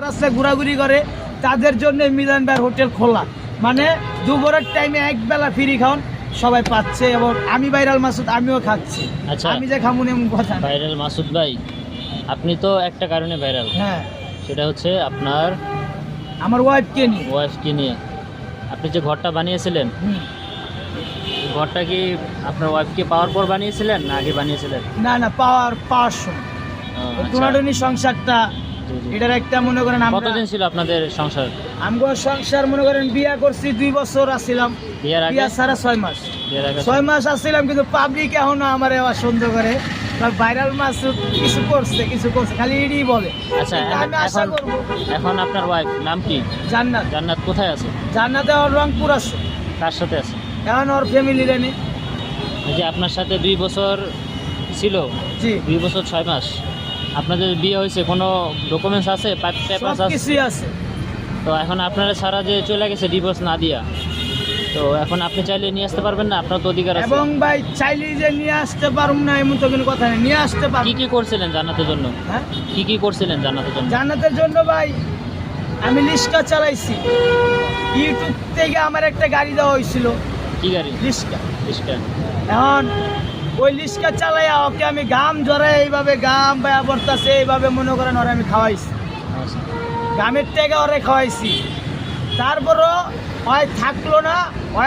রাস্তায় ঘোরাঘুরি করে তাদের জন্য মিজান ভাইয়ের হোটেল খোলা, মানে দুপুরের টাইমে এক বেলা ফ্রি খাওয়ান সবাই পাচ্ছে, এবং আমি ভাইরাল মাসুদ আমিও খাচ্ছি। আচ্ছা। আমি যে খামুন এমন কথা না। ভাইরাল মাসুদ ভাই, আপনি তো একটা কারণে ভাইরাল, হ্যাঁ, সেটা হচ্ছে আপনার আমার ওয়াইফকে নিয়ে। ওয়াইফকে নিয়ে। আপনি যে ঘরটা বানিয়েছিলেন, হুম। ঘরটা কি আপনার ওয়াইফকে পাওয়ার পর বানিয়েছিলেন না আগে বানিয়েছিলেন? না পাওয়ার সময় আচ্ছা। টুনাটুনি সংসারটা, জি, জি। এটার একটা মনে করেন আমরা কতদিন ছিল আপনাদের সংসার? আমগো সংসার মনে করেন বিয়া করছি 2 বছর আসছিলাম, বিয়ের আগে? বিয়া ছাড়া 6 মাস। বিয়ের আগে? 6 মাস আসছিলাম, কিন্তু পাবলিক এখনো আমার অসন্দ করে ভাইরাল মাসুদ কিছু করছে খালি এডি বলে। আচ্ছা, কিন্তু আমি আশা এখন করবো এখন আপনার ওয়াইফ নাম কি? জান্নাত। জান্নাত কোথায় আছে? জান্নাতে ওর রংপুর আছে, কার সাথে আছে? এখন ওর ফ্যামিলি রেনে। এই যে আপনার সাথে 2 বছর ছিল, জি, 2 বছর 6 মাস আপনাদের বিয়ে হয়েছে, কোনো ডকুমেন্টস আছে, পেপারস সব আছে? কিছুই আছে। তো এখন আপনারা সারা যে চলে গেছে ডিভোর্স না দিয়া, তো এখন আপনি চাইলে নিয়ে আসতে পারবেন না? আপনার তো অধিকার আছে। এবং ভাই চাইলে যে নিয়ে আসতে পারুম না এমন তো কোনো কথা নেই, নিয়ে আসতে কি পারবো। কি করছিলেন জান্নাতের জন্য? হ্যাঁ, কি করছিলেন জান্নাতের জন্য? জান্নাতের জন্য ভাই আমি লিস্কা চালাইছি। ইউটিউব থেকে আমার একটা গাড়ি দেওয়া হয়েছিল, কি গাড়ি? লিস্কা। রিস্কা। এখন ওই লিস্কা চালাইয়া ওকে আমি গাম জড়াই এইভাবে গাম বা বর্তাছে এইভাবে মনে করেন ওরা আমি খাওয়াইছি, আচ্ছা। গামের থেকে ওরে খাওয়াইছি। তারপরও হয় থাকলো না, হয়